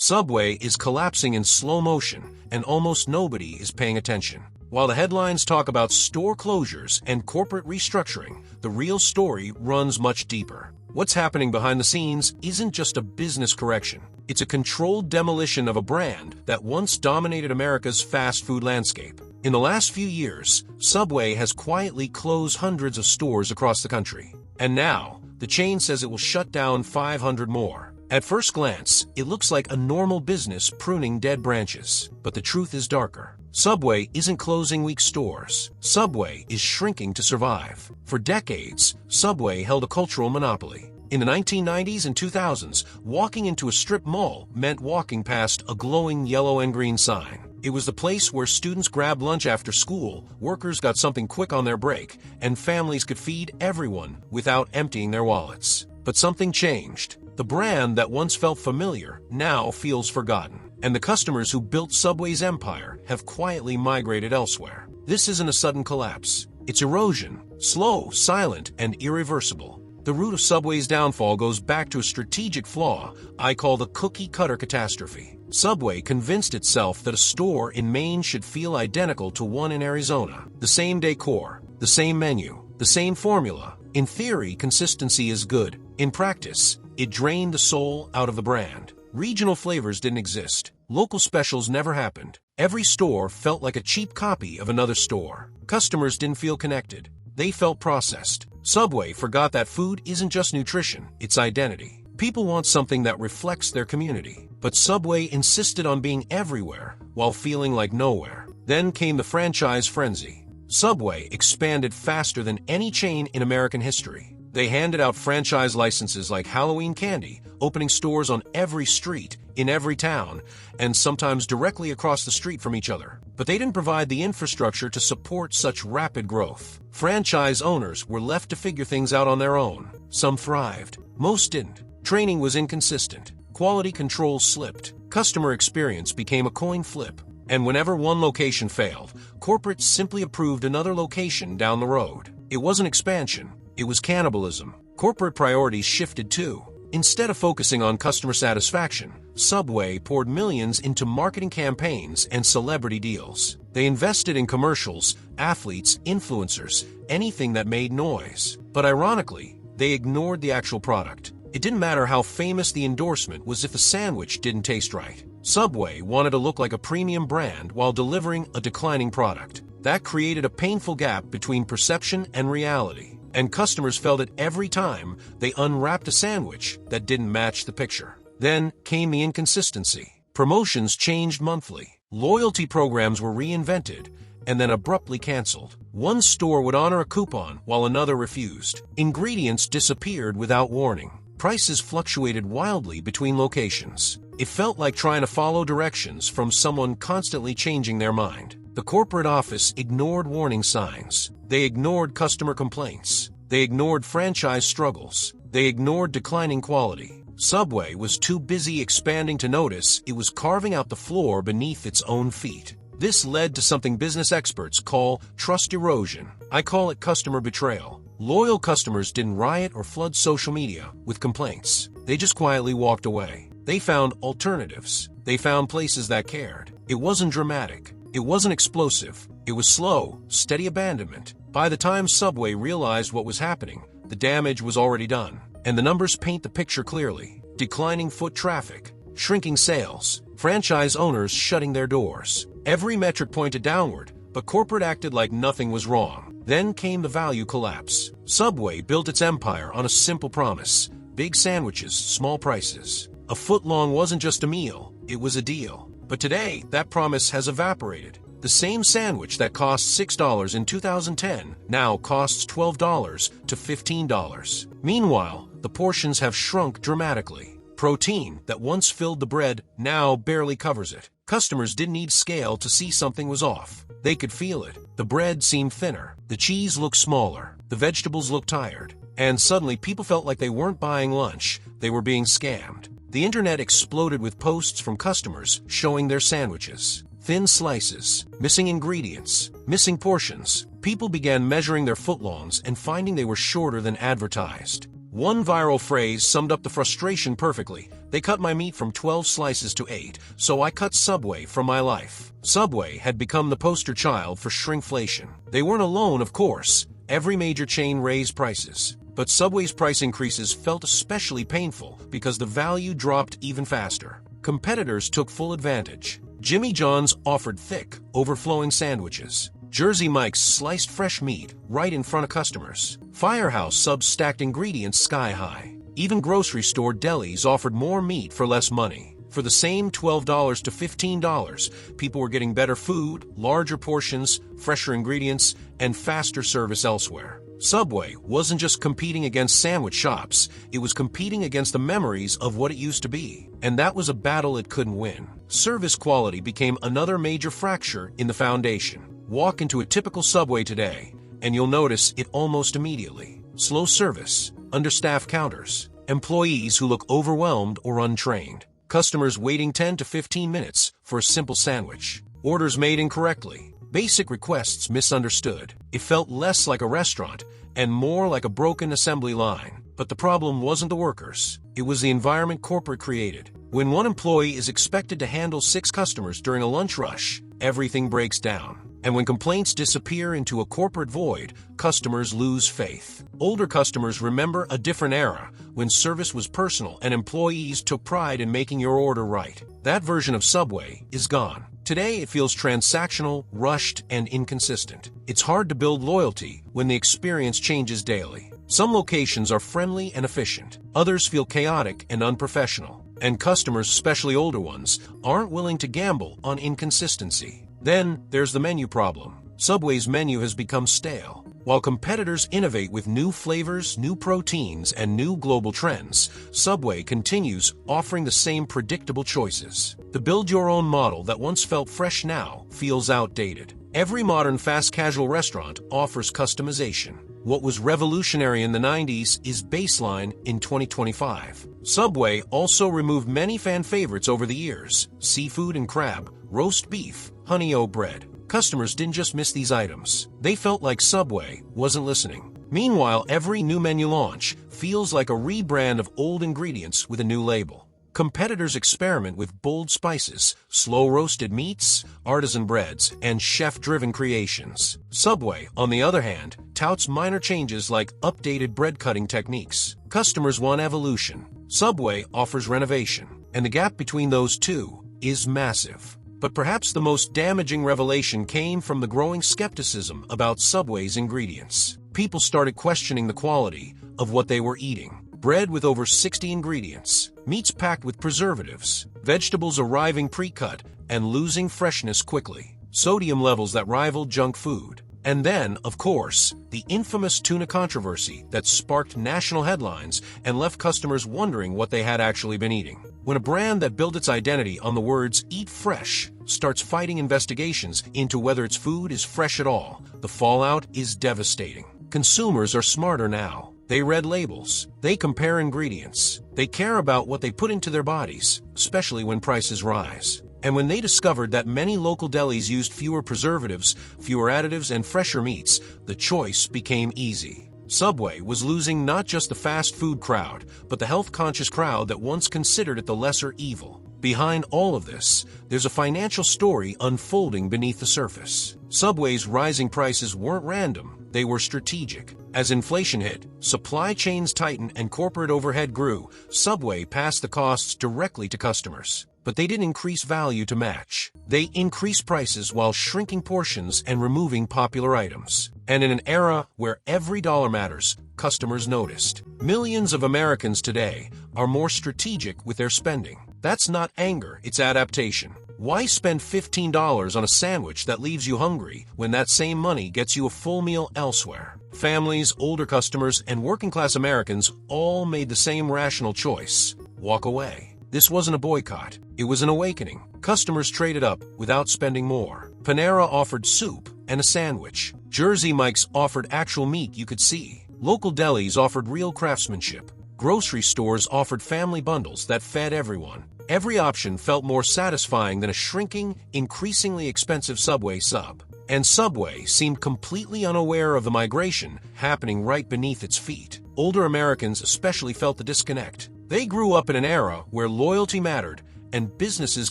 Subway is collapsing in slow motion, and almost nobody is paying attention. While the headlines talk about store closures and corporate restructuring, the real story runs much deeper. What's happening behind the scenes isn't just a business correction. It's a controlled demolition of a brand that once dominated America's fast food landscape. In the last few years, Subway has quietly closed hundreds of stores across the country. And now, the chain says it will shut down 500 more. At first glance, it looks like a normal business pruning dead branches. But the truth is darker. Subway isn't closing weak stores. Subway is shrinking to survive. For decades, Subway held a cultural monopoly. In the 1990s and 2000s, walking into a strip mall meant walking past a glowing yellow and green sign. It was the place where students grabbed lunch after school, workers got something quick on their break, and families could feed everyone without emptying their wallets. But something changed. The brand that once felt familiar now feels forgotten, and the customers who built Subway's empire have quietly migrated elsewhere. This isn't a sudden collapse. It's erosion, slow, silent, and irreversible. The root of Subway's downfall goes back to a strategic flaw I call the cookie-cutter catastrophe. Subway convinced itself that a store in Maine should feel identical to one in Arizona. The same decor, the same menu, the same formula. In theory, consistency is good. In practice, it drained the soul out of the brand. Regional flavors didn't exist. Local specials never happened. Every store felt like a cheap copy of another store. Customers didn't feel connected. They felt processed. Subway forgot that food isn't just nutrition, it's identity. People want something that reflects their community. But Subway insisted on being everywhere while feeling like nowhere. Then came the franchise frenzy. Subway expanded faster than any chain in American history. They handed out franchise licenses like Halloween candy, opening stores on every street, in every town, and sometimes directly across the street from each other. But they didn't provide the infrastructure to support such rapid growth. Franchise owners were left to figure things out on their own. Some thrived, most didn't. Training was inconsistent. Quality control slipped. Customer experience became a coin flip. And whenever one location failed, corporate simply approved another location down the road. It wasn't expansion. It was cannibalism. Corporate priorities shifted too. Instead of focusing on customer satisfaction, Subway poured millions into marketing campaigns and celebrity deals. They invested in commercials, athletes, influencers, anything that made noise. But ironically, they ignored the actual product. It didn't matter how famous the endorsement was if the sandwich didn't taste right. Subway wanted to look like a premium brand while delivering a declining product. That created a painful gap between perception and reality. And customers felt it every time they unwrapped a sandwich that didn't match the picture. Then came the inconsistency. Promotions changed monthly. Loyalty programs were reinvented and then abruptly canceled. One store would honor a coupon while another refused. Ingredients disappeared without warning. Prices fluctuated wildly between locations. It felt like trying to follow directions from someone constantly changing their mind. The corporate office ignored warning signs. They ignored customer complaints. They ignored franchise struggles. They ignored declining quality. Subway was too busy expanding to notice it was carving out the floor beneath its own feet. This led to something business experts call trust erosion. I call it customer betrayal. Loyal customers didn't riot or flood social media with complaints. They just quietly walked away. They found alternatives. They found places that cared. It wasn't dramatic. It wasn't explosive. It was slow, steady abandonment. By the time Subway realized what was happening, the damage was already done. And the numbers paint the picture clearly. Declining foot traffic, shrinking sales, franchise owners shutting their doors. Every metric pointed downward, but corporate acted like nothing was wrong. Then came the value collapse. Subway built its empire on a simple promise. Big sandwiches, small prices. A foot-long wasn't just a meal, it was a deal. But today, that promise has evaporated. The same sandwich that cost $6 in 2010 now costs $12 to $15. Meanwhile, the portions have shrunk dramatically. Protein that once filled the bread now barely covers it. Customers didn't need scale to see something was off. They could feel it. The bread seemed thinner. The cheese looked smaller. The vegetables looked tired. And suddenly people felt like they weren't buying lunch. They were being scammed. The internet exploded with posts from customers showing their sandwiches. Thin slices, missing ingredients, missing portions. People began measuring their footlongs and finding they were shorter than advertised. One viral phrase summed up the frustration perfectly. They cut my meat from 12 slices to 8, so I cut Subway from my life. Subway had become the poster child for shrinkflation. They weren't alone, of course. Every major chain raised prices. But Subway's price increases felt especially painful because the value dropped even faster. Competitors took full advantage. Jimmy John's offered thick, overflowing sandwiches. Jersey Mike's sliced fresh meat right in front of customers. Firehouse subs stacked ingredients sky high. Even grocery store delis offered more meat for less money. For the same $12 to $15, people were getting better food, larger portions, fresher ingredients, and faster service elsewhere. Subway wasn't just competing against sandwich shops, it was competing against the memories of what it used to be. And that was a battle it couldn't win. Service quality became another major fracture in the foundation. Walk into a typical Subway today, and you'll notice it almost immediately. Slow service, understaffed counters, employees who look overwhelmed or untrained, customers waiting 10 to 15 minutes for a simple sandwich, orders made incorrectly, basic requests misunderstood. It felt less like a restaurant and more like a broken assembly line. But the problem wasn't the workers. It was the environment corporate created. When one employee is expected to handle 6 customers during a lunch rush, everything breaks down. And when complaints disappear into a corporate void, customers lose faith. Older customers remember a different era when service was personal and employees took pride in making your order right. That version of Subway is gone. Today, it feels transactional, rushed, and inconsistent. It's hard to build loyalty when the experience changes daily. Some locations are friendly and efficient. Others feel chaotic and unprofessional. And customers, especially older ones, aren't willing to gamble on inconsistency. Then, there's the menu problem. Subway's menu has become stale. While competitors innovate with new flavors, new proteins, and new global trends, Subway continues offering the same predictable choices. The build-your-own model that once felt fresh now feels outdated. Every modern fast casual restaurant offers customization. What was revolutionary in the 90s is baseline in 2025. Subway also removed many fan favorites over the years: seafood and crab, roast beef, honey-o bread. Customers didn't just miss these items. They felt like Subway wasn't listening. Meanwhile, every new menu launch feels like a rebrand of old ingredients with a new label. Competitors experiment with bold spices, slow-roasted meats, artisan breads, and chef-driven creations. Subway, on the other hand, touts minor changes like updated bread-cutting techniques. Customers want evolution. Subway offers renovation, and the gap between those two is massive. But perhaps the most damaging revelation came from the growing skepticism about Subway's ingredients. People started questioning the quality of what they were eating. Bread with over 60 ingredients, meats packed with preservatives, vegetables arriving pre-cut and losing freshness quickly, sodium levels that rivaled junk food. And then, of course, the infamous tuna controversy that sparked national headlines and left customers wondering what they had actually been eating. When a brand that built its identity on the words "eat fresh" starts fighting investigations into whether its food is fresh at all, the fallout is devastating. Consumers are smarter now. They read labels. They compare ingredients. They care about what they put into their bodies, especially when prices rise. And when they discovered that many local delis used fewer preservatives, fewer additives, and fresher meats, the choice became easy. Subway was losing not just the fast food crowd, but the health-conscious crowd that once considered it the lesser evil. Behind all of this, there's a financial story unfolding beneath the surface. Subway's rising prices weren't random, they were strategic. As inflation hit, supply chains tightened, and corporate overhead grew, Subway passed the costs directly to customers. But they didn't increase value to match. They increased prices while shrinking portions and removing popular items. And in an era where every dollar matters, customers noticed. Millions of Americans today are more strategic with their spending. That's not anger, it's adaptation. Why spend $15 on a sandwich that leaves you hungry when that same money gets you a full meal elsewhere? Families, older customers, and working-class Americans all made the same rational choice: walk away. This wasn't a boycott, it was an awakening. Customers traded up without spending more. Panera offered soup and a sandwich. Jersey Mike's offered actual meat you could see. Local delis offered real craftsmanship. Grocery stores offered family bundles that fed everyone. Every option felt more satisfying than a shrinking, increasingly expensive Subway sub. And Subway seemed completely unaware of the migration happening right beneath its feet. Older Americans especially felt the disconnect. They grew up in an era where loyalty mattered and businesses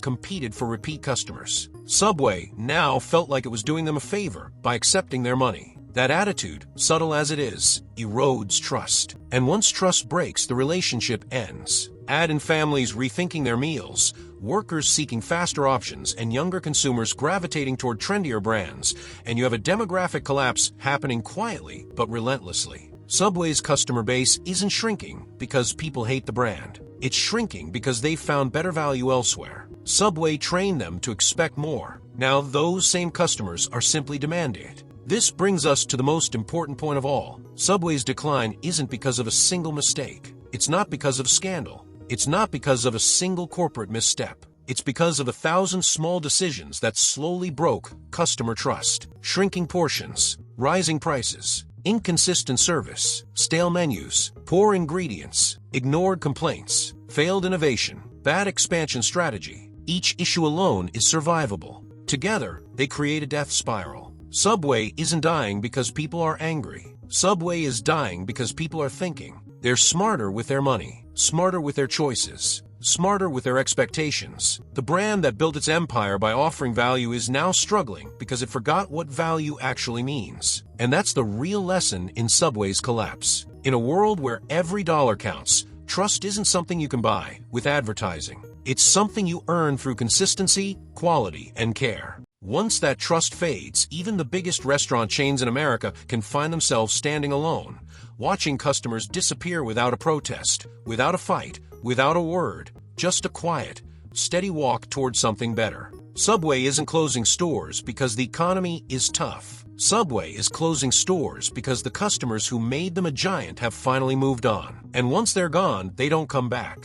competed for repeat customers. Subway now felt like it was doing them a favor by accepting their money. That attitude, subtle as it is, erodes trust. And once trust breaks, the relationship ends. Add in families rethinking their meals, workers seeking faster options, and younger consumers gravitating toward trendier brands, and you have a demographic collapse happening quietly but relentlessly. Subway's customer base isn't shrinking because people hate the brand. It's shrinking because they've found better value elsewhere. Subway trained them to expect more. Now those same customers are simply demanding it. This brings us to the most important point of all. Subway's decline isn't because of a single mistake. It's not because of scandal. It's not because of a single corporate misstep. It's because of 1,000 small decisions that slowly broke customer trust. Shrinking portions, rising prices, inconsistent service, stale menus, poor ingredients, ignored complaints, failed innovation, bad expansion strategy. Each issue alone is survivable. Together, they create a death spiral. Subway isn't dying because people are angry. Subway is dying because people are thinking. They're smarter with their money, smarter with their choices, smarter with their expectations. The brand that built its empire by offering value is now struggling because it forgot what value actually means. And that's the real lesson in Subway's collapse. In a world where every dollar counts, trust isn't something you can buy with advertising. It's something you earn through consistency, quality, and care. Once that trust fades, even the biggest restaurant chains in America can find themselves standing alone, watching customers disappear without a protest, without a fight, without a word, just a quiet, steady walk toward something better. Subway isn't closing stores because the economy is tough. Subway is closing stores because the customers who made them a giant have finally moved on. And once they're gone, they don't come back.